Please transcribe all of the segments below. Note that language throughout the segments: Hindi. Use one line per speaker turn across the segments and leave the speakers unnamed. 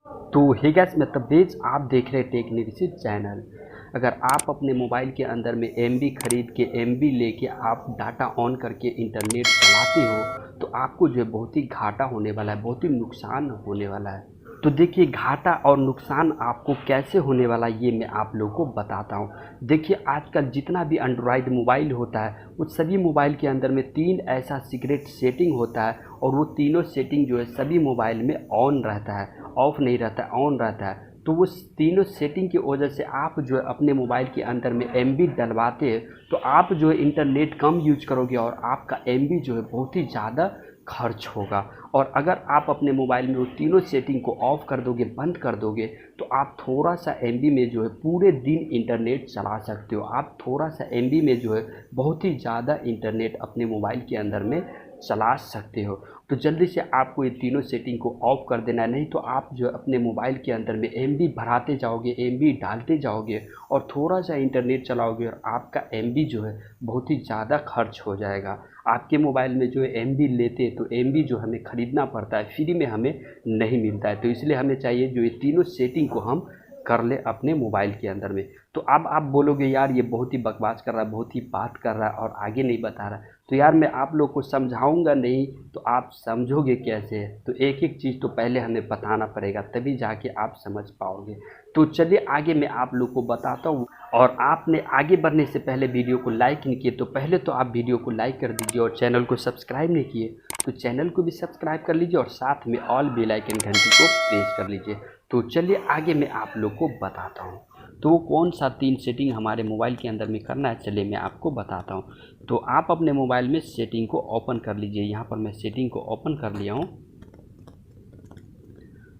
तो हे गाइस, मैं तब्रेज़, आप देख रहे हैं टेक निरीक्षित चैनल। अगर आप अपने मोबाइल के अंदर में एमबी खरीद के एमबी लेके आप डाटा ऑन करके इंटरनेट चलाते हो तो आपको जो है बहुत ही घाटा होने वाला है, बहुत ही नुकसान होने वाला है। तो देखिए, घाटा और नुकसान आपको कैसे होने वाला है ये मैं आप लोगों को बताता हूँ। देखिए, आजकल जितना भी एंड्रॉयड मोबाइल होता है उस सभी मोबाइल के अंदर में 3 ऐसा सीक्रेट सेटिंग होता है और वो तीनों सेटिंग जो है सभी मोबाइल में ऑन रहता है, ऑफ नहीं रहता है, ऑन रहता है। तो वो तीनों सेटिंग की वजह से आप जो है अपने मोबाइल के अंदर में एमबी डलवाते हैं तो आप जो है इंटरनेट कम यूज करोगे और आपका एमबी जो है बहुत ही ज़्यादा खर्च होगा। और अगर आप अपने मोबाइल में वो तीनों सेटिंग को ऑफ कर दोगे, बंद कर दोगे, तो आप थोड़ा सा एमबी में जो है पूरे दिन इंटरनेट चला सकते हो। आप थोड़ा सा एमबी में जो है बहुत ही ज़्यादा इंटरनेट अपने मोबाइल के अंदर में चला सकते हो। तो जल्दी से आपको ये तीनों सेटिंग को ऑफ कर देना है, नहीं तो आप जो अपने मोबाइल के अंदर में एमबी भराते जाओगे, एमबी डालते जाओगे और थोड़ा सा इंटरनेट चलाओगे और आपका एमबी जो है बहुत ही ज़्यादा खर्च हो जाएगा। आपके मोबाइल में जो है एमबी लेते हैं तो एमबी जो हमें ख़रीदना पड़ता है, फ्री में हमें नहीं मिलता है। तो इसलिए हमें चाहिए जो ये तीनों सेटिंग को हम कर ले अपने मोबाइल के अंदर में। तो अब आप बोलोगे यार ये बहुत ही बकवास कर रहा है, बहुत ही बात कर रहा है और आगे नहीं बता रहा है। तो यार मैं आप लोग को समझाऊंगा नहीं तो आप समझोगे कैसे? तो एक एक चीज़ तो पहले हमें बताना पड़ेगा, तभी जाके आप समझ पाओगे। तो चलिए आगे मैं आप लोग को बताता हूँ। और आपने आगे बढ़ने से पहले वीडियो को लाइक नहीं किए तो पहले तो आप वीडियो को लाइक कर दीजिए, और चैनल को सब्सक्राइब नहीं किए तो चैनल को भी सब्सक्राइब कर लीजिए और साथ में ऑल बेल आइकन घंटी को प्रेस कर लीजिए। तो चलिए आगे मैं आप लोग को बताता हूँ। तो वो कौन सा 3 सेटिंग हमारे मोबाइल के अंदर में करना है, चलिए मैं आपको बताता हूँ। तो आप अपने मोबाइल में सेटिंग को ओपन कर लीजिए। यहाँ पर मैं सेटिंग को ओपन कर लिया हूँ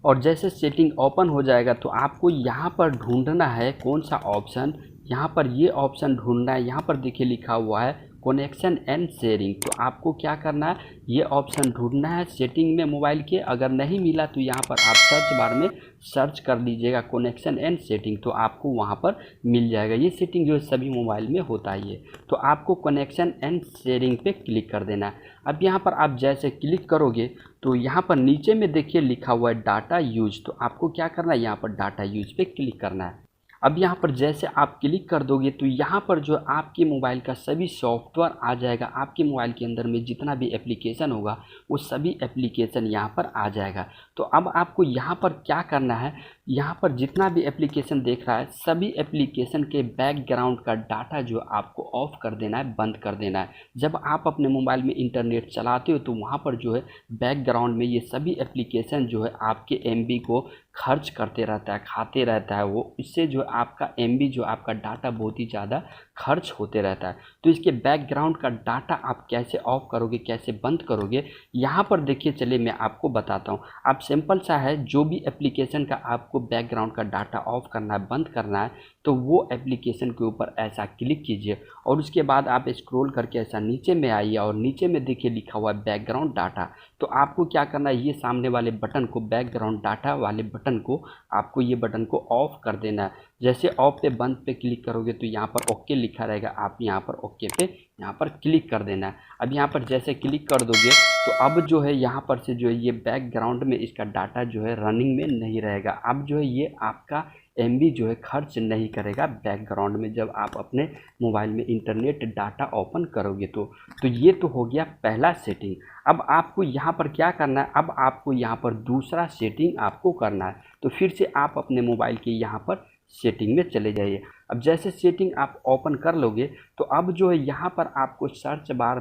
और जैसे सेटिंग ओपन हो जाएगा तो आपको यहाँ पर ढूंढना है कौन सा ऑप्शन। यहाँ पर ये ऑप्शन ढूंढना है। यहाँ पर देखिए लिखा हुआ है कनेक्शन एंड शेयरिंग। तो आपको क्या करना है, ये ऑप्शन ढूंढना है सेटिंग में मोबाइल के। अगर नहीं मिला तो यहाँ पर आप सर्च बार में सर्च कर लीजिएगा कनेक्शन एंड सेटिंग, तो आपको वहाँ पर मिल जाएगा। ये सेटिंग जो है सभी मोबाइल में होता ही है। तो आपको कनेक्शन एंड शेयरिंग पे क्लिक कर देना है। अब यहाँ पर आप जैसे क्लिक करोगे तो यहाँ पर नीचे में देखिए लिखा हुआ है डाटा यूज। तो आपको क्या करना है, यहाँ पर डाटा यूज पे क्लिक करना है। अब यहाँ पर जैसे आप क्लिक कर दोगे तो यहाँ पर जो आपके मोबाइल का सभी सॉफ्टवेयर आ जाएगा। आपके मोबाइल के अंदर में जितना भी एप्लीकेशन होगा वो सभी एप्लीकेशन यहाँ पर आ जाएगा। तो अब आपको यहाँ पर क्या करना है, यहाँ पर जितना भी एप्लीकेशन देख रहा है सभी एप्लीकेशन के बैकग्राउंड का डाटा जो आपको ऑफ कर देना है, बंद कर देना है। जब आप अपने मोबाइल में इंटरनेट चलाते हो तो वहाँ पर जो है बैकग्राउंड में ये सभी एप्लीकेशन जो है आपके एमबी को खर्च करते रहता है, खाते रहता है वो। इससे जो आपका एमबी जो आपका डाटा बहुत ही ज़्यादा खर्च होते रहता है। तो इसके बैकग्राउंड का डाटा आप कैसे ऑफ करोगे, कैसे बंद करोगे, यहाँ पर देखिए चलिए मैं आपको बताता हूँ। आप सिंपल सा है, जो भी एप्लीकेशन का आपको बैकग्राउंड का डाटा ऑफ करना है, बंद करना है, तो वो एप्लीकेशन के ऊपर ऐसा क्लिक कीजिए और उसके बाद आप स्क्रॉल करके ऐसा नीचे में आइए और नीचे में देखिए लिखा हुआ है बैकग्राउंड डाटा। तो आपको क्या करना है, ये सामने वाले बटन को, बैकग्राउंड डाटा वाले बटन को, आपको ये बटन को ऑफ कर देना है। जैसे ऑफ पे बंद पे क्लिक करोगे तो यहाँ पर ओके लिखा रहेगा, आप यहाँ पर ओके पे यहाँ पर क्लिक कर देना है। अब यहाँ पर जैसे क्लिक कर दोगे तो अब जो है यहाँ पर से जो है ये बैकग्राउंड में इसका डाटा जो है रनिंग में नहीं रहेगा। अब जो है ये आपका एमबी जो है खर्च नहीं करेगा बैकग्राउंड में जब आप अपने मोबाइल में इंटरनेट डाटा ओपन करोगे तो ये तो हो गया पहला सेटिंग। अब आपको यहाँ पर क्या करना है, अब आपको यहाँ पर दूसरा सेटिंग आपको करना है। तो फिर से आप अपने मोबाइल के यहाँ पर सेटिंग में चले जाइए। अब जैसे सेटिंग आप ओपन कर लोगे तो अब जो है यहाँ पर आपको सर्च बार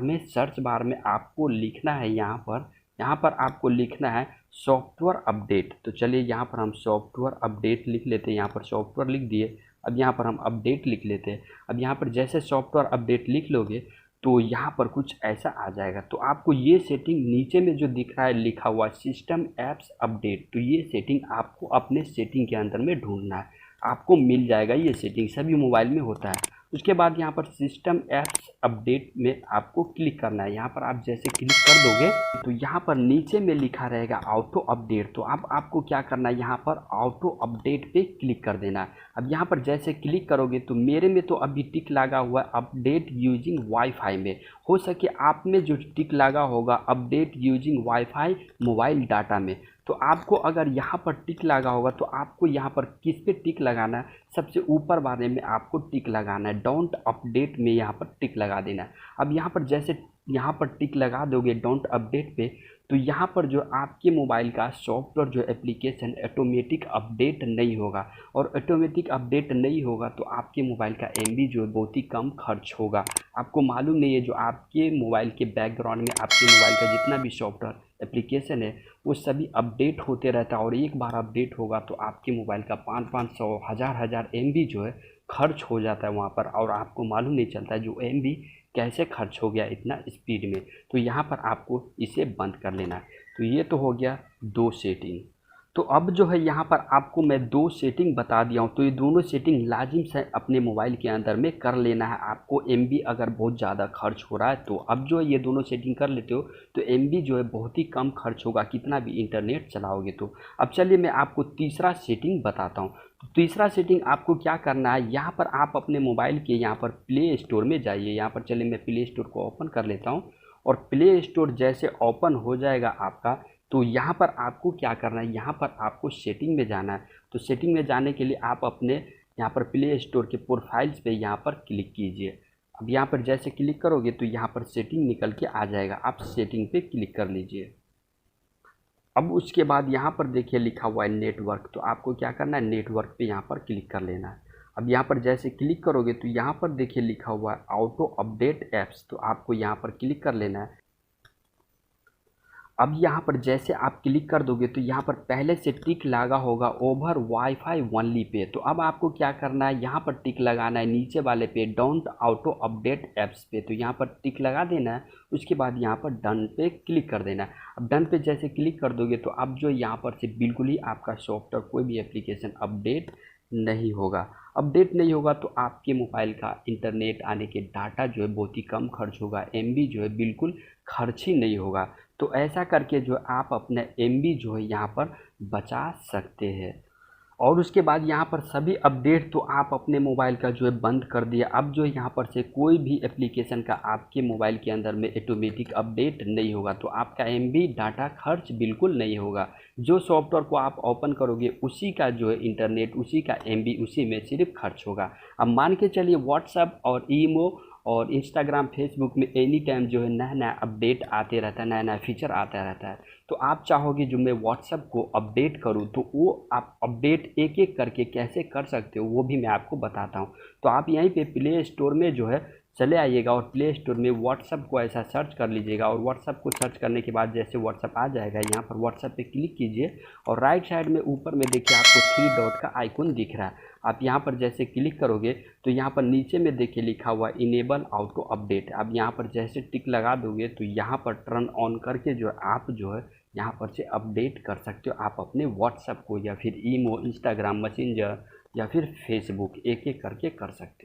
में आपको लिखना है, यहाँ पर आपको लिखना है सॉफ्टवेयर अपडेट। तो चलिए यहाँ पर हम सॉफ्टवेयर अपडेट लिख लेते हैं। यहाँ पर सॉफ्टवेयर लिख दिए, अब यहाँ पर हम अपडेट लिख लेते हैं। अब यहाँ पर जैसे सॉफ्टवेयर अपडेट लिख लोगे तो यहाँ पर कुछ ऐसा आ जाएगा। तो आपको ये सेटिंग नीचे में जो दिख रहा है लिखा हुआ सिस्टम ऐप्स अपडेट, तो ये सेटिंग आपको अपने सेटिंग के अंदर में ढूंढना है। आपको मिल जाएगा, ये सेटिंग सभी मोबाइल में होता है। उसके बाद यहाँ पर सिस्टम ऐप्स अपडेट में आपको क्लिक करना है। यहाँ पर आप जैसे क्लिक कर दोगे तो यहाँ पर नीचे में लिखा रहेगा ऑटो अपडेट। तो अब आपको क्या करना है, यहाँ पर ऑटो अपडेट पे क्लिक कर देना है। अब यहाँ पर जैसे क्लिक करोगे तो मेरे में तो अभी टिक लगा हुआ है अपडेट यूजिंग वाईफाई में। हो सके आप में जो टिक लगा होगा update using wifi mobile data में, तो आपको अगर यहाँ पर टिक लगा होगा तो आपको यहाँ पर किस पे टिक लगाना है, सबसे ऊपर वाले में आपको टिक लगाना है, डोंट अपडेट में यहाँ पर टिक लगा देना है। अब यहाँ पर जैसे यहाँ पर टिक लगा दोगे डोंट अपडेट पे, तो यहाँ पर जो आपके मोबाइल का सॉफ्टवेयर जो एप्लीकेशन ऑटोमेटिक अपडेट नहीं होगा, और ऑटोमेटिक अपडेट नहीं होगा तो आपके मोबाइल का एमबी जो है बहुत ही कम खर्च होगा। आपको मालूम नहीं है जो आपके मोबाइल के बैकग्राउंड में आपके मोबाइल का जितना भी सॉफ्टवेयर एप्लीकेशन है वो सभी अपडेट होते रहता है, और एक बार अपडेट होगा तो आपके मोबाइल का 500 1000 एमबी जो है खर्च हो जाता है वहाँ पर, और आपको मालूम नहीं चलता है जो एमबी कैसे खर्च हो गया इतना स्पीड में। तो यहाँ पर आपको इसे बंद कर लेना है। तो ये तो हो गया 2 सेटिंग। तो अब जो है यहाँ पर आपको मैं 2 सेटिंग बता दिया हूँ, तो ये दोनों सेटिंग लाजिम से अपने मोबाइल के अंदर में कर लेना है आपको, एमबी अगर बहुत ज़्यादा खर्च हो रहा है तो। अब जो ये दोनों सेटिंग कर लेते हो तो एमबी जो है बहुत ही कम खर्च होगा कितना भी इंटरनेट चलाओगे तो। अब चलिए मैं आपको तीसरा सेटिंग बताता हूँ। तो तीसरा सेटिंग आपको क्या करना है, यहाँ पर आप अपने मोबाइल के यहाँ पर प्ले स्टोर में जाइए। यहाँ पर चलिए मैं प्ले स्टोर को ओपन कर लेता हूँ, और प्ले स्टोर जैसे ओपन हो जाएगा आपका, तो यहाँ पर आपको क्या करना है, यहाँ पर आपको सेटिंग में जाना है। तो सेटिंग में जाने के लिए आप अपने यहाँ पर प्ले स्टोर के प्रोफाइल्स पे यहाँ पर क्लिक कीजिए। अब यहाँ पर जैसे क्लिक करोगे तो यहाँ पर सेटिंग निकल के आ जाएगा, आप सेटिंग पे क्लिक कर लीजिए। अब उसके बाद यहाँ पर देखिए लिखा हुआ है नेटवर्क, तो आपको क्या करना है, नेटवर्क पे यहाँ पर क्लिक कर लेना है। अब यहाँ पर जैसे क्लिक करोगे तो यहाँ पर देखिए लिखा हुआ है ऑटो अपडेट ऐप्स, तो आपको यहाँ पर क्लिक कर लेना है। अब यहाँ पर जैसे आप क्लिक कर दोगे तो यहाँ पर पहले से टिक लगा होगा ओवर वाईफाई ओनली पे, तो अब आपको क्या करना है, यहाँ पर टिक लगाना है नीचे वाले पे डोंट ऑटो अपडेट ऐप्स पे, तो यहाँ पर टिक लगा देना है। उसके बाद यहाँ पर डन पे क्लिक कर देना है। अब डन पे जैसे क्लिक कर दोगे तो अब जो यहाँ पर से बिल्कुल ही आपका सॉफ्टवेयर कोई भी एप्लीकेशन अपडेट नहीं होगा। अपडेट नहीं होगा तो आपके मोबाइल का इंटरनेट आने के डाटा जो है बहुत ही कम खर्च होगा, एमबी जो है बिल्कुल खर्च ही नहीं होगा। तो ऐसा करके जो आप अपना एमबी जो है यहाँ पर बचा सकते हैं। और उसके बाद यहाँ पर सभी अपडेट तो आप अपने मोबाइल का जो है बंद कर दिया। अब जो यहाँ पर से कोई भी एप्लीकेशन का आपके मोबाइल के अंदर में ऑटोमेटिक अपडेट नहीं होगा, तो आपका एमबी डाटा खर्च बिल्कुल नहीं होगा। जो सॉफ्टवेयर को आप ओपन करोगे उसी का जो है इंटरनेट, उसी का एमबी उसी में सिर्फ खर्च होगा। अब मान के चलिए व्हाट्सएप और ईमो और इंस्टाग्राम फेसबुक में एनी टाइम जो है नया नया अपडेट आते रहता है, नया नया फीचर आता रहता है। तो आप चाहोगे जो मैं व्हाट्सएप को अपडेट करूं तो वो आप अपडेट एक एक करके कैसे कर सकते हो वो भी मैं आपको बताता हूं। तो आप यहीं पे प्ले स्टोर में जो है चले आइएगा, और प्ले स्टोर में व्हाट्सएप को ऐसा सर्च कर लीजिएगा, और व्हाट्सएप को सर्च करने के बाद जैसे व्हाट्सएप आ जाएगा यहाँ पर व्हाट्सएप पे क्लिक कीजिए, और राइट साइड में ऊपर में देखिए आपको 3 डॉट का आइकॉन दिख रहा है। आप यहाँ पर जैसे क्लिक करोगे तो यहाँ पर नीचे में देखिए लिखा हुआ इनेबल ऑटो अपडेट। अब यहाँ पर जैसे टिक लगा दोगे तो यहाँ पर टर्न ऑन करके जो आप जो है यहाँ पर से अपडेट कर सकते हो आप अपने व्हाट्सएप को, या फिर ईमो, इंस्टाग्राम, मैसेंजर या फिर फेसबुक एक एक करके कर सकते हो।